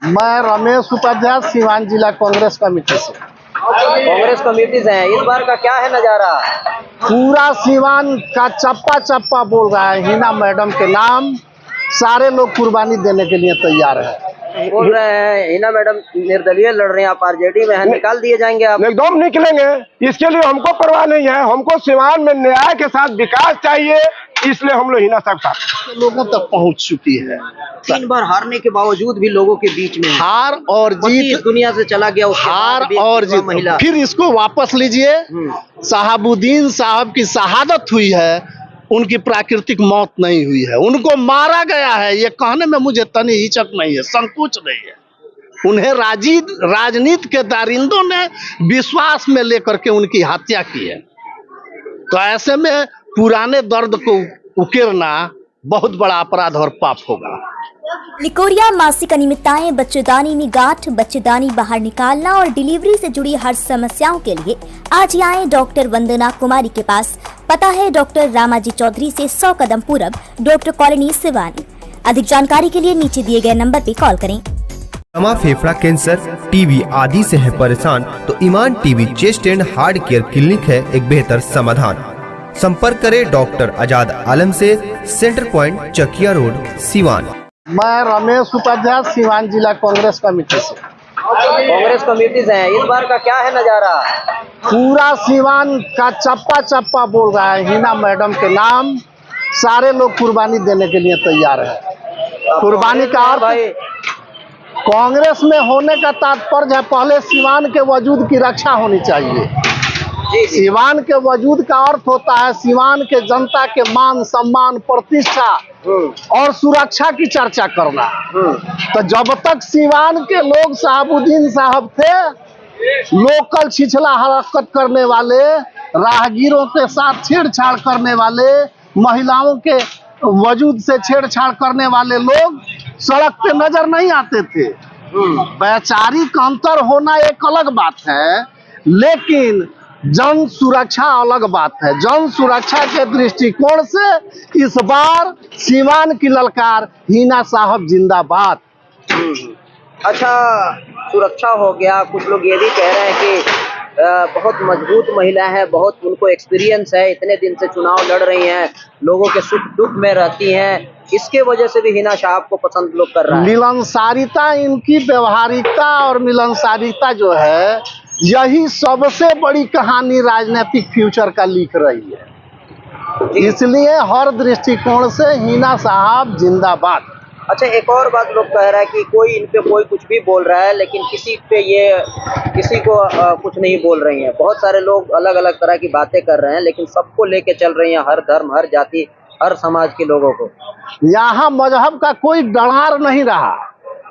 मैं रमेश उपाध्याय, सीवान जिला कांग्रेस कमेटी से। कांग्रेस कमेटी से हैं। इस बार का क्या है नजारा? पूरा सीवान का चप्पा चप्पा बोल रहा है हिना मैडम के नाम। सारे लोग कुर्बानी देने के लिए तैयार है। बोल रहे हैं हिना मैडम निर्दलीय लड़ रहे हैं, आप आरजेडी में हैं, निकाल दिए जाएंगे आप? एकदम निकलेंगे, इसके लिए हमको परवाह नहीं है। हमको सीवान में न्याय के साथ विकास चाहिए, इसलिए हम लोग हिना साहब लोगों तक पहुंच चुकी है। 3 बार हारने के बावजूद भी लोगों के बीच में हार और जीत, इस दुनिया से चला गया, उसके हार बाद भी और एक युवा जीत। महिला। फिर इसको वापस लीजिए। साहबुद्दीन साहब की शहादत हुई है, उनकी प्राकृतिक मौत नहीं हुई है, उनको मारा गया है। ये कहने में मुझे तनी हिचक नहीं है, संकोच नहीं है। उन्हें राजनीति के दारिंदों ने विश्वास में लेकर के उनकी हत्या की है। तो ऐसे में पुराने दर्द को उकेरना बहुत बड़ा अपराध और पाप होगा। लिकोरिया मासिक अनियमितताएं, बच्चेदानी में गांठ, बच्चेदानी बाहर निकालना और डिलीवरी से जुड़ी हर समस्याओं के लिए आज ही आए डॉक्टर वंदना कुमारी के पास। पता है डॉक्टर रामाजी चौधरी से 100 कदम पूरब, डॉक्टर कॉलोनी सिवानी। अधिक जानकारी के लिए नीचे दिए गए नंबर पर कॉल करें। दमा, फेफड़ा कैंसर, टीबी आदि से है परेशान तो Iman TB chest and heart care clinic है एक बेहतर समाधान। संपर्क करें डॉक्टर आजाद आलम से, centre point, Chakia road, Siwan. मैं रमेश उपाध्याय, सीवान जिला कांग्रेस कमेटी से। कांग्रेस कमेटी से हैं। इस बार का क्या है नजारा? पूरा सीवान का चप्पा चप्पा बोल रहा है हिना मैडम के नाम। सारे लोग कुर्बानी देने के लिए तैयार है। कुर्बानी का अर्थ भाई कांग्रेस में होने का तात्पर्य है पहले सीवान के वजूद की रक्षा होनी चाहिए। सीवान के वजूद का अर्थ होता है सीवान के जनता के मान सम्मान, प्रतिष्ठा और सुरक्षा की चर्चा करना। तो जब तक सीवान के लोग साहबुद्दीन साहब थे, लोकल छिछला हरकत करने वाले, राहगीरों के साथ छेड़छाड़ करने वाले, महिलाओं के वजूद से छेड़छाड़ करने वाले लोग सड़क पे नजर नहीं आते थे। वैचारिक अंतर होना एक अलग बात है, लेकिन जन सुरक्षा अलग बात है। जन सुरक्षा के दृष्टिकोण से इस बार सीवान की ललकार हिना साहब जिंदाबाद। अच्छा, सुरक्षा हो गया। कुछ लोग ये भी कह रहे हैं कि बहुत मजबूत महिला है, बहुत उनको एक्सपीरियंस है, इतने दिन से चुनाव लड़ रही हैं, लोगों के सुख दुख में रहती हैं, इसके वजह से भी हिना साहब को पसंद लोग कर रहा है। मिलनसारिता, इनकी व्यवहारिकता और मिलनसारिता जो है, यही सबसे बड़ी कहानी राजनीतिक फ्यूचर का लिख रही है। इसलिए हर दृष्टिकोण से हिना साहब जिंदाबाद। अच्छा, एक और बात लोग कह रहा है कि कोई इन पे कोई कुछ भी बोल रहा है, लेकिन किसी को कुछ नहीं बोल रही हैं। बहुत सारे लोग अलग अलग तरह की बातें कर रहे हैं, लेकिन सबको लेके चल रही हैं, हर धर्म, हर जाति, हर समाज के लोगों को। यहाँ मजहब का कोई डरार नहीं रहा।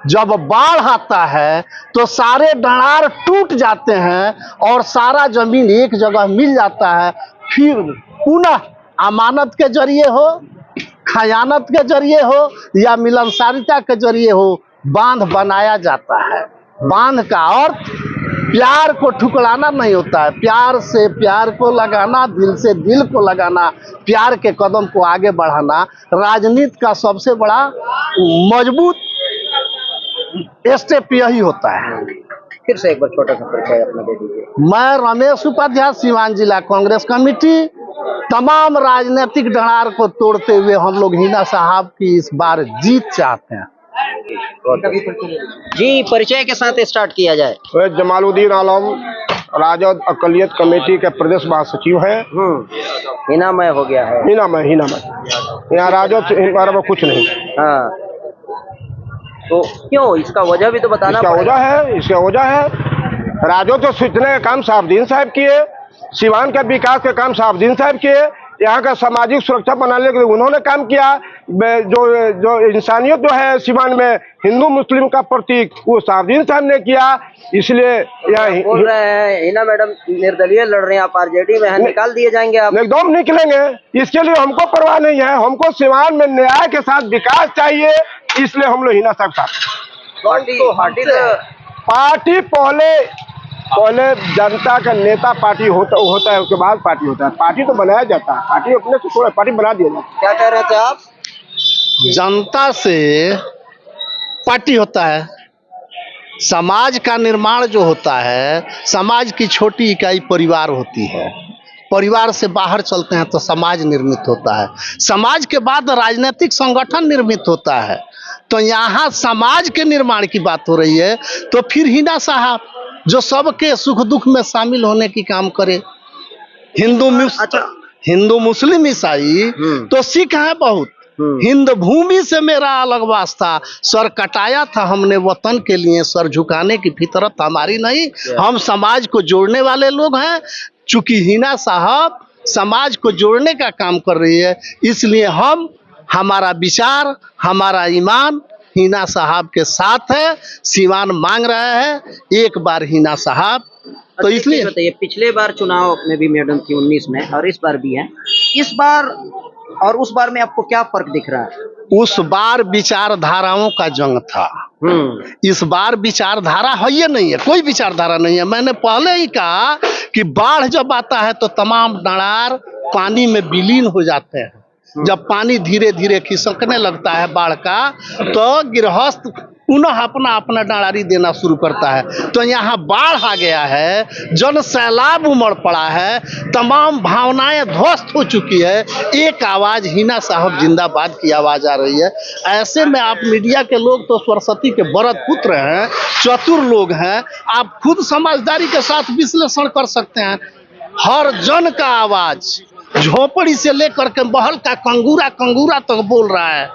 जब बाढ़ आता है तो सारे डरार टूट जाते हैं और सारा जमीन एक जगह मिल जाता है। फिर पुनः अमानत के जरिए हो, खयानत के जरिए हो या मिलनसारिता के जरिए हो, बांध बनाया जाता है। बांध का अर्थ प्यार को ठुकराना नहीं होता है, प्यार से प्यार को लगाना, दिल से दिल को लगाना, प्यार के कदम को आगे बढ़ाना राजनीति का सबसे बड़ा मजबूत स्टेप यही होता है। फिर से एक बार छोटा सा परिचय अपना दे दीजिए। मैं रमेश उपाध्याय, सीवान जिला कांग्रेस कमेटी। तमाम राजनीतिक डरार को तोड़ते हुए हम लोग हिना साहब की इस बार जीत चाहते हैं। जी, परिचय के साथ स्टार्ट किया जाए। जमालुद्दीन आलम, राजद अकलियत कमेटी के प्रदेश महासचिव हैं। हिनामय हो गया है। हिनामय यहाँ राजद से कुछ नहीं। हाँ, तो क्यों? इसका वजह भी तो बताना पड़ेगा। इसका वजह है राजद तो सोचने का काम साहबुद्दीन साहब किए, सीवान का विकास का काम साहबुद्दीन साहब किए, यहाँ का सामाजिक सुरक्षा बनाने के लिए उन्होंने काम किया। जो इंसानियत जो है सीवान में, हिंदू मुस्लिम का प्रतीक, वो साहबुद्दीन साहब ने किया। इसलिए यह बोल रहे हैं हिना मैडम निर्दलीय लड़ रहे हैं, आप आरजेडी में हैं, निकाल दिए जाएंगे आप? एकदम निकलेंगे, इसके लिए हमको परवाह नहीं है। हमको सीवान में न्याय के साथ विकास चाहिए, इसलिए हम लोग हिना साहब पार्टी पहले जनता का नेता पार्टी होता है, उसके बाद पार्टी होता है। पार्टी तो बनाया जाता है, पार्टी अपने से थोड़ा पार्टी बना दिया जाता है। क्या कह रहे थे आप? जनता से पार्टी होता है, समाज का निर्माण जो होता है, समाज की छोटी इकाई परिवार होती है। परिवार से बाहर चलते हैं तो समाज निर्मित होता है। समाज के बाद राजनीतिक संगठन निर्मित होता है। तो यहाँ समाज के निर्माण की बात हो रही है, तो फिर हिना साहब जो सबके सुख दुख में शामिल होने की काम करे। हिंदू मुस्लिम ईसाई तो सिख है बहुत। हिंद भूमि से मेरा अलग वास्ता, सर कटाया था हमने वतन के लिए, सर झुकाने की फितरत हमारी नहीं। हम समाज को जोड़ने वाले लोग हैं। चूंकि हिना साहब समाज को जोड़ने का काम कर रही है, इसलिए हमारा विचार, हमारा ईमान हिना साहब के साथ है। सिवान मांग रहा है एक बार हिना साहब, तो इसलिए बताइए, पिछले बार चुनाव में भी मैडम थी 19 में, और इस बार भी है। इस बार और उस बार में आपको क्या फर्क दिख रहा है? उस बार विचारधाराओं का जंग था। इस बार विचारधारा है ये नहीं है, कोई विचारधारा नहीं है। मैंने पहले ही कहा कि बाढ़ जब आता है तो तमाम डरार पानी में विलीन हो जाते हैं। जब पानी धीरे धीरे खिसकने लगता है बाढ़ का, तो गृहस्थ पुनः अपना अपना डांडारी देना शुरू करता है। तो यहाँ बाढ़ आ गया है, जन सैलाब उमड़ पड़ा है, तमाम भावनाएं ध्वस्त हो चुकी है। एक आवाज हिना साहब जिंदाबाद की आवाज आ रही है। ऐसे में आप मीडिया के लोग तो सरस्वती के वरद पुत्र हैं, चतुर लोग हैं, आप खुद समझदारी के साथ विश्लेषण कर सकते हैं। हर जन का आवाज झोपड़ी से लेकर के महल का कंगूरा तक बोल रहा है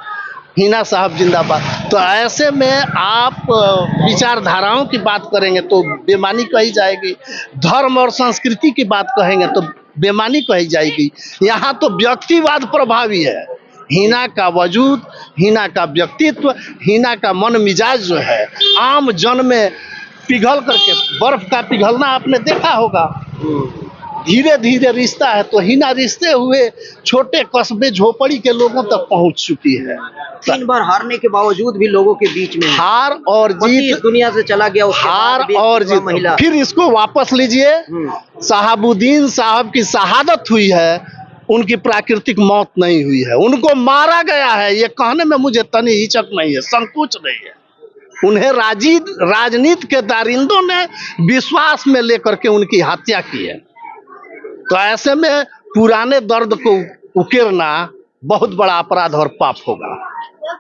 हिना साहब जिंदाबाद। तो ऐसे में आप विचारधाराओं की बात करेंगे तो बेमानी कही जाएगी, धर्म और संस्कृति की बात कहेंगे तो बेमानी कही जाएगी। यहाँ तो व्यक्तिवाद प्रभावी है। हिना का वजूद, हिना का व्यक्तित्व, हिना का मन मिजाज जो है आम जन में पिघल करके, बर्फ का पिघलना आपने देखा होगा, धीरे धीरे रिश्ता है। तो हिना रिश्ते हुए छोटे कस्बे झोपड़ी के लोगों तक पहुंच चुकी है। 3 बार हारने के बावजूद भी लोगों के बीच में हार और जीत, दुनिया से चला गया, हार और जीत। महिला फिर इसको वापस लीजिए, साहबुद्दीन साहब की शहादत हुई है, उनकी प्राकृतिक मौत नहीं हुई है, उनको मारा गया है। ये कहने में मुझे तनी हिचक नहीं है, संकोच नहीं है। उन्हें राजनीति के दारिंदों ने विश्वास में लेकर के उनकी हत्या की है। तो ऐसे में पुराने दर्द को उकेरना बहुत बड़ा अपराध और पाप होगा।